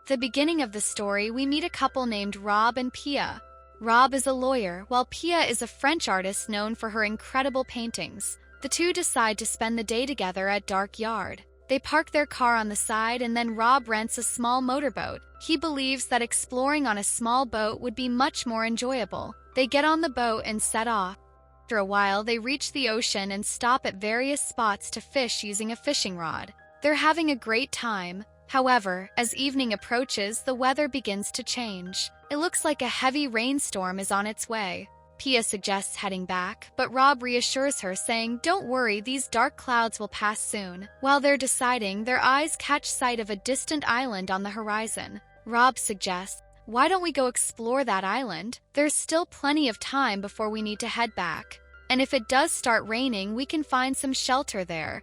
The beginning of the story, we meet a couple named Rob and Pia. Rob is a lawyer, while Pia is a French artist known for her incredible paintings. The two decide to spend the day together at Dark Yard. They park their car on the side and then Rob rents a small motorboat. He believes that exploring on a small boat would be much more enjoyable. They get on the boat and set off. After a while, they reach the ocean and stop at various spots to fish using a fishing rod. They're having a great time. However, as evening approaches, the weather begins to change. It looks like a heavy rainstorm is on its way. Pia suggests heading back, but Rob reassures her, saying, "Don't worry, these dark clouds will pass soon." While they're deciding, their eyes catch sight of a distant island on the horizon. Rob suggests, "Why don't we go explore that island? There's still plenty of time before we need to head back. And if it does start raining, we can find some shelter there."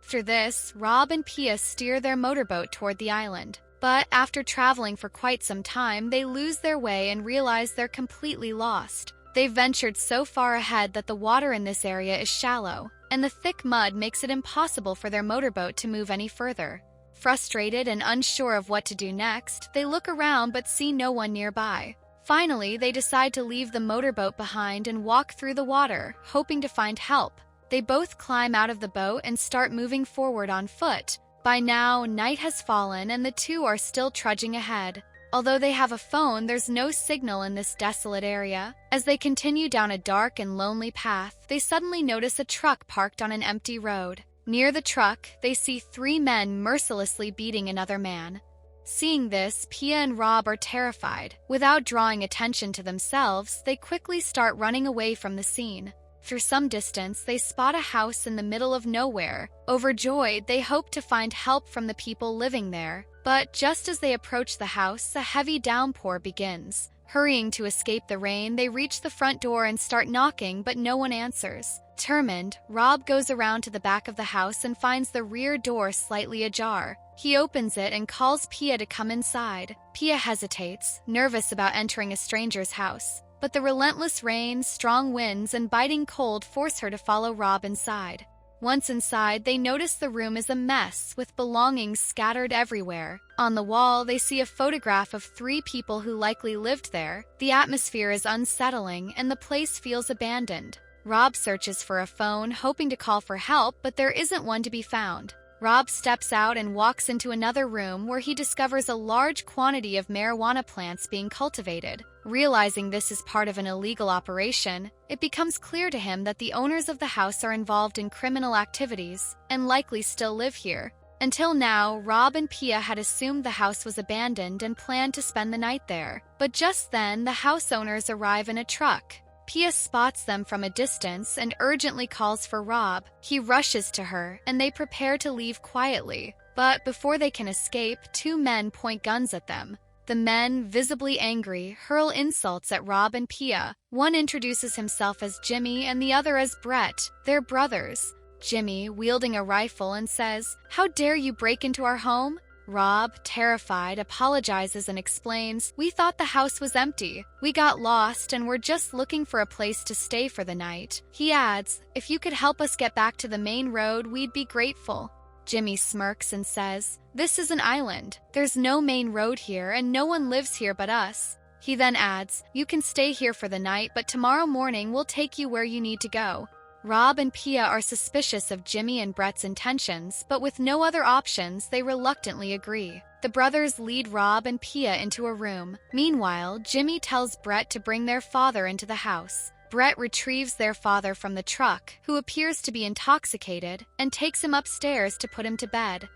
After this, Rob and Pia steer their motorboat toward the island. But after traveling for quite some time, they lose their way and realize they're completely lost. They've ventured so far ahead that the water in this area is shallow, and the thick mud makes it impossible for their motorboat to move any further. Frustrated and unsure of what to do next, they look around but see no one nearby. Finally, they decide to leave the motorboat behind and walk through the water, hoping to find help. They both climb out of the boat and start moving forward on foot. By now, night has fallen and the two are still trudging ahead. Although they have a phone, there's no signal in this desolate area. As they continue down a dark and lonely path, they suddenly notice a truck parked on an empty road. Near the truck, they see 3 men mercilessly beating another man. Seeing this, Pia and Rob are terrified. Without drawing attention to themselves, they quickly start running away from the scene. After some distance, they spot a house in the middle of nowhere. Overjoyed, they hope to find help from the people living there. But just as they approach the house, a heavy downpour begins. Hurrying to escape the rain, they reach the front door and start knocking, but no one answers. Determined, Rob goes around to the back of the house and finds the rear door slightly ajar. He opens it and calls Pia to come inside. Pia hesitates, nervous about entering a stranger's house. But the relentless rain, strong winds, and biting cold force her to follow Rob inside. Once inside, they notice the room is a mess, with belongings scattered everywhere. On the wall, they see a photograph of 3 people who likely lived there. The atmosphere is unsettling, and the place feels abandoned. Rob searches for a phone, hoping to call for help, but there isn't one to be found. Rob steps out and walks into another room where he discovers a large quantity of marijuana plants being cultivated. Realizing this is part of an illegal operation, it becomes clear to him that the owners of the house are involved in criminal activities and likely still live here. Until now, Rob and Pia had assumed the house was abandoned and planned to spend the night there. But just then, the house owners arrive in a truck. Pia spots them from a distance and urgently calls for Rob. He rushes to her, and they prepare to leave quietly. But before they can escape, 2 men point guns at them. The men, visibly angry, hurl insults at Rob and Pia. One introduces himself as Jimmy and the other as Brett. They're brothers. Jimmy, wielding a rifle, and says, "How dare you break into our home?" Rob, terrified, apologizes and explains, "We thought the house was empty. We got lost and were just looking for a place to stay for the night." He adds, "If you could help us get back to the main road, we'd be grateful." Jimmy smirks and says, "This is an island. There's no main road here and no one lives here but us." He then adds, "You can stay here for the night, but tomorrow morning we'll take you where you need to go." Rob and Pia are suspicious of Jimmy and Brett's intentions, but with no other options, they reluctantly agree. The brothers lead Rob and Pia into a room. Meanwhile, Jimmy tells Brett to bring their father into the house. Brett retrieves their father from the truck, who appears to be intoxicated, and takes him upstairs to put him to bed.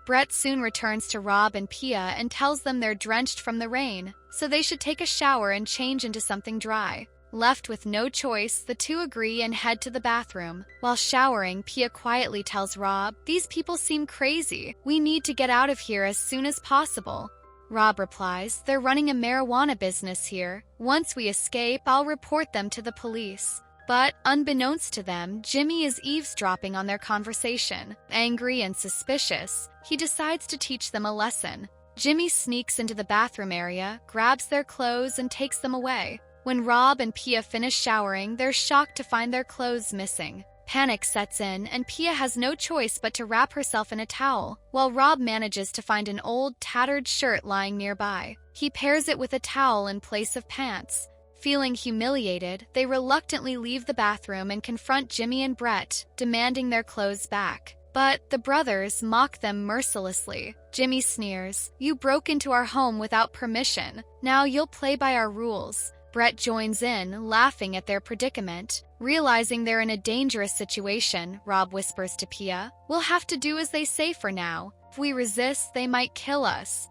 Brett soon returns to Rob and Pia and tells them they're drenched from the rain, so they should take a shower and change into something dry. Left with no choice, the two agree and head to the bathroom. While showering, Pia quietly tells Rob, "These people seem crazy. We need to get out of here as soon as possible." Rob replies, "They're running a marijuana business here. Once we escape, I'll report them to the police." But, unbeknownst to them, Jimmy is eavesdropping on their conversation. Angry and suspicious, he decides to teach them a lesson. Jimmy sneaks into the bathroom area, grabs their clothes, and takes them away. When Rob and Pia finish showering, they're shocked to find their clothes missing. Panic sets in, and Pia has no choice but to wrap herself in a towel, while Rob manages to find an old, tattered shirt lying nearby. He pairs it with a towel in place of pants. Feeling humiliated, they reluctantly leave the bathroom and confront Jimmy and Brett, demanding their clothes back. But the brothers mock them mercilessly. Jimmy sneers, "You broke into our home without permission. Now you'll play by our rules." Brett joins in, laughing at their predicament. Realizing they're in a dangerous situation, Rob whispers to Pia, "We'll have to do as they say for now. If we resist, they might kill us."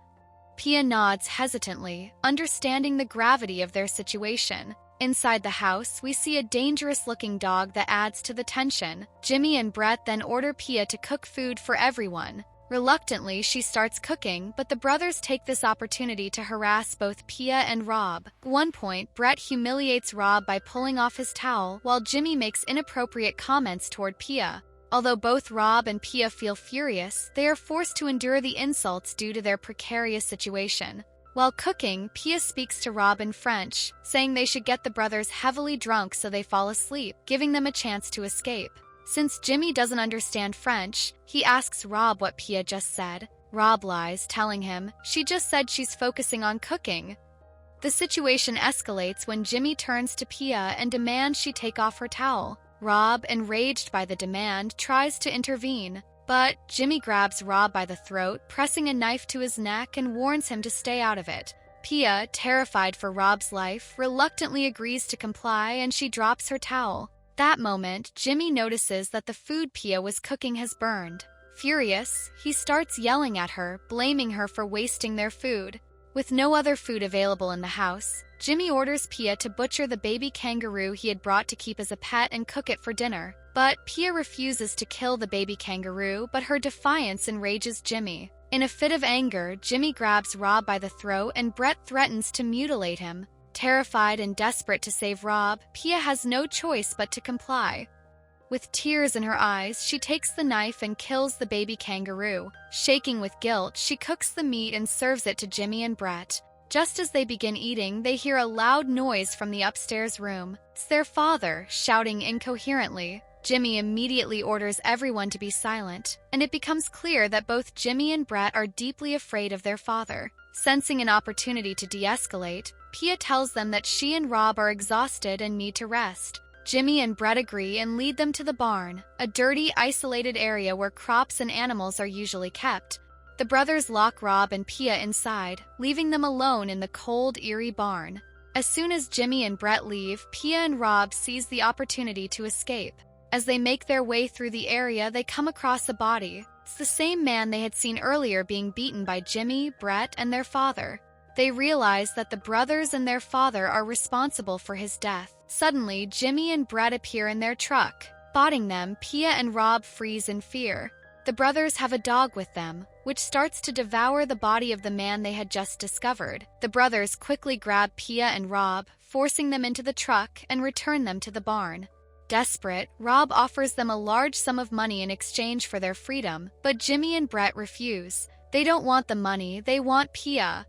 Pia nods hesitantly, understanding the gravity of their situation. Inside the house, we see a dangerous-looking dog that adds to the tension. Jimmy and Brett then order Pia to cook food for everyone. Reluctantly, she starts cooking, but the brothers take this opportunity to harass both Pia and Rob. At one point, Brett humiliates Rob by pulling off his towel, while Jimmy makes inappropriate comments toward Pia. Although both Rob and Pia feel furious, they are forced to endure the insults due to their precarious situation. While cooking, Pia speaks to Rob in French, saying they should get the brothers heavily drunk so they fall asleep, giving them a chance to escape. Since Jimmy doesn't understand French, he asks Rob what Pia just said. Rob lies, telling him, "She just said she's focusing on cooking." The situation escalates when Jimmy turns to Pia and demands she take off her towel. Rob, enraged by the demand, tries to intervene, but Jimmy grabs Rob by the throat, pressing a knife to his neck and warns him to stay out of it. Pia, terrified for Rob's life, reluctantly agrees to comply and she drops her towel. That moment, Jimmy notices that the food Pia was cooking has burned. Furious, he starts yelling at her, blaming her for wasting their food. With no other food available in the house, Jimmy orders Pia to butcher the baby kangaroo he had brought to keep as a pet and cook it for dinner. But Pia refuses to kill the baby kangaroo, but her defiance enrages Jimmy. In a fit of anger, Jimmy grabs Rob by the throat and Brett threatens to mutilate him. Terrified and desperate to save Rob, Pia has no choice but to comply. With tears in her eyes, she takes the knife and kills the baby kangaroo. Shaking with guilt, she cooks the meat and serves it to Jimmy and Brett. Just as they begin eating, they hear a loud noise from the upstairs room. It's their father, shouting incoherently. Jimmy immediately orders everyone to be silent, and it becomes clear that both Jimmy and Brett are deeply afraid of their father. Sensing an opportunity to de-escalate, Pia tells them that she and Rob are exhausted and need to rest. Jimmy and Brett agree and lead them to the barn, a dirty, isolated area where crops and animals are usually kept. The brothers lock Rob and Pia inside, leaving them alone in the cold, eerie barn. As soon as Jimmy and Brett leave, Pia and Rob seize the opportunity to escape. As they make their way through the area, they come across a body. It's the same man they had seen earlier being beaten by Jimmy, Brett, and their father. They realize that the brothers and their father are responsible for his death. Suddenly, Jimmy and Brett appear in their truck. Spotting them, Pia and Rob freeze in fear. The brothers have a dog with them, which starts to devour the body of the man they had just discovered. The brothers quickly grab Pia and Rob, forcing them into the truck and return them to the barn. Desperate, Rob offers them a large sum of money in exchange for their freedom, but Jimmy and Brett refuse. They don't want the money, they want Pia.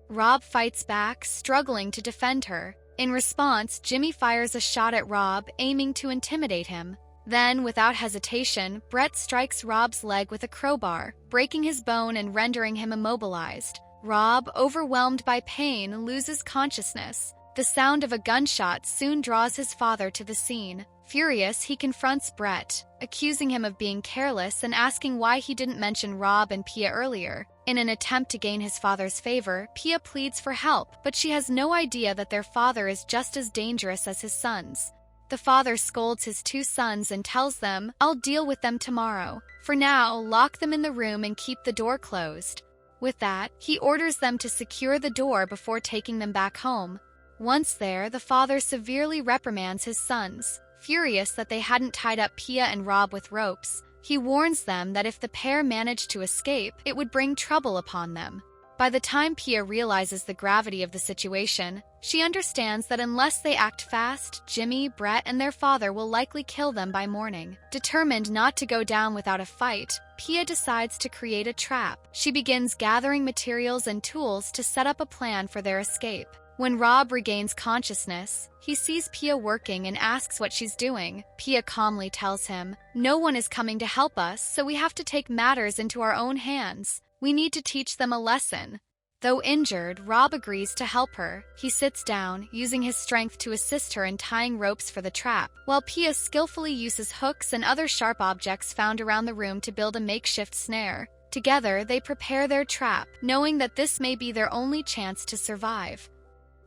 Rob fights back, struggling to defend her. In response, Jimmy fires a shot at Rob, aiming to intimidate him. Then, without hesitation, Brett strikes Rob's leg with a crowbar, breaking his bone and rendering him immobilized. Rob, overwhelmed by pain, loses consciousness. The sound of a gunshot soon draws his father to the scene. Furious, he confronts Brett, accusing him of being careless and asking why he didn't mention Rob and Pia earlier. In an attempt to gain his father's favor, Pia pleads for help, but she has no idea that their father is just as dangerous as his sons. The father scolds his two sons and tells them, "I'll deal with them tomorrow. For now, lock them in the room and keep the door closed." With that, he orders them to secure the door before taking them back home. Once there, the father severely reprimands his sons. Furious that they hadn't tied up Pia and Rob with ropes, he warns them that if the pair managed to escape, it would bring trouble upon them. By the time Pia realizes the gravity of the situation, she understands that unless they act fast, Jimmy, Brett, and their father will likely kill them by morning. Determined not to go down without a fight, Pia decides to create a trap. She begins gathering materials and tools to set up a plan for their escape. When Rob regains consciousness, he sees Pia working and asks what she's doing. Pia calmly tells him, "No one is coming to help us, so we have to take matters into our own hands. We need to teach them a lesson." Though injured, Rob agrees to help her. He sits down, using his strength to assist her in tying ropes for the trap, while Pia skillfully uses hooks and other sharp objects found around the room to build a makeshift snare. Together, they prepare their trap, knowing that this may be their only chance to survive.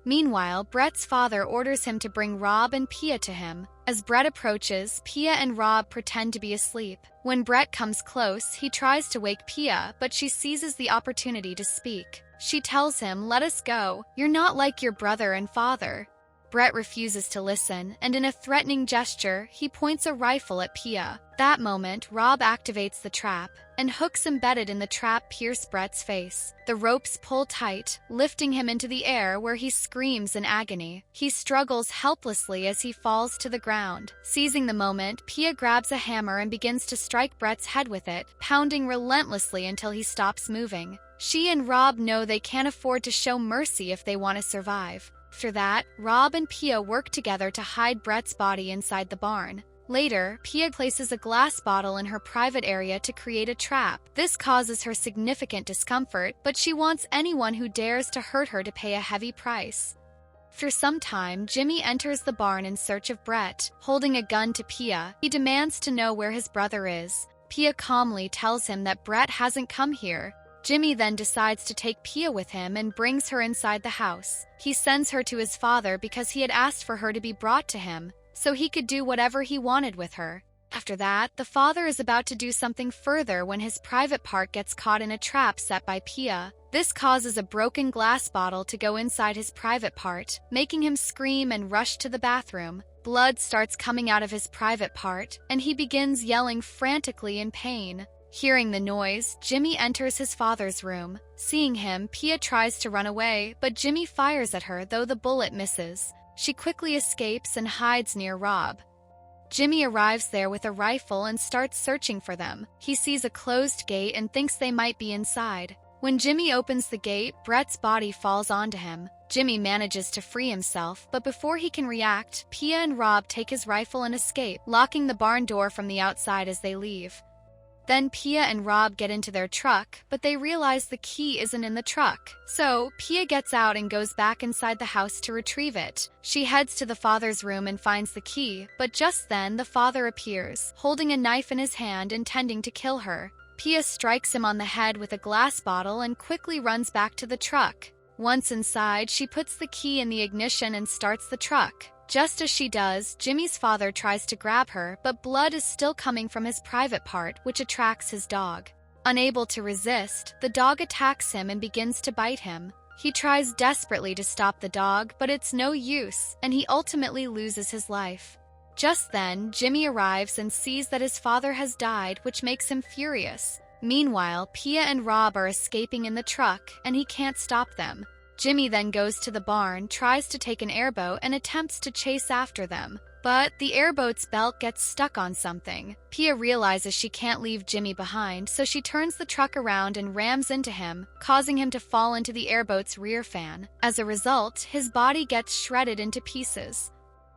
Meanwhile, Brett's father orders him to bring Rob and Pia to him. As Brett approaches, Pia and Rob pretend to be asleep. When Brett comes close, he tries to wake Pia, but she seizes the opportunity to speak. She tells him, "Let us go. You're not like your brother and father." Brett refuses to listen, and in a threatening gesture, he points a rifle at Pia. That moment, Rob activates the trap, and hooks embedded in the trap pierce Brett's face. The ropes pull tight, lifting him into the air where he screams in agony. He struggles helplessly as he falls to the ground. Seizing the moment, Pia grabs a hammer and begins to strike Brett's head with it, pounding relentlessly until he stops moving. She and Rob know they can't afford to show mercy if they want to survive. After that, Rob and Pia work together to hide Brett's body inside the barn. Later, Pia places a glass bottle in her private area to create a trap. This causes her significant discomfort, but she wants anyone who dares to hurt her to pay a heavy price. After some time, Jimmy enters the barn in search of Brett. Holding a gun to Pia, he demands to know where his brother is. Pia calmly tells him that Brett hasn't come here. Jimmy then decides to take Pia with him and brings her inside the house. He sends her to his father because he had asked for her to be brought to him, so he could do whatever he wanted with her. After that, the father is about to do something further when his private part gets caught in a trap set by Pia. This causes a broken glass bottle to go inside his private part, making him scream and rush to the bathroom. Blood starts coming out of his private part, and he begins yelling frantically in pain. Hearing the noise, Jimmy enters his father's room. Seeing him, Pia tries to run away, but Jimmy fires at her, though the bullet misses. She quickly escapes and hides near Rob. Jimmy arrives there with a rifle and starts searching for them. He sees a closed gate and thinks they might be inside. When Jimmy opens the gate, Brett's body falls onto him. Jimmy manages to free himself, but before he can react, Pia and Rob take his rifle and escape, locking the barn door from the outside as they leave. Then Pia and Rob get into their truck, but they realize the key isn't in the truck. So, Pia gets out and goes back inside the house to retrieve it. She heads to the father's room and finds the key, but just then the father appears, holding a knife in his hand intending to kill her. Pia strikes him on the head with a glass bottle and quickly runs back to the truck. Once inside, she puts the key in the ignition and starts the truck. Just as she does, Jimmy's father tries to grab her, but blood is still coming from his private part, which attracts his dog. Unable to resist, the dog attacks him and begins to bite him. He tries desperately to stop the dog, but it's no use, and he ultimately loses his life. Just then, Jimmy arrives and sees that his father has died, which makes him furious. Meanwhile, Pia and Rob are escaping in the truck, and he can't stop them. Jimmy then goes to the barn, tries to take an airboat, and attempts to chase after them. But the airboat's belt gets stuck on something. Pia realizes she can't leave Jimmy behind, so she turns the truck around and rams into him, causing him to fall into the airboat's rear fan. As a result, his body gets shredded into pieces.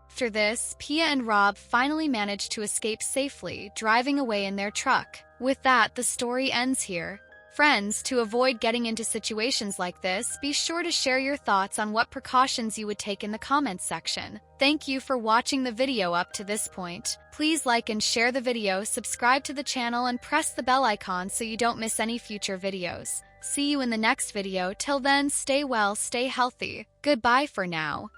After this, Pia and Rob finally manage to escape safely, driving away in their truck. With that, the story ends here. Friends, to avoid getting into situations like this, be sure to share your thoughts on what precautions you would take in the comments section. Thank you for watching the video up to this point. Please like and share the video, subscribe to the channel, and press the bell icon so you don't miss any future videos. See you in the next video. Till then, stay well, stay healthy. Goodbye for now.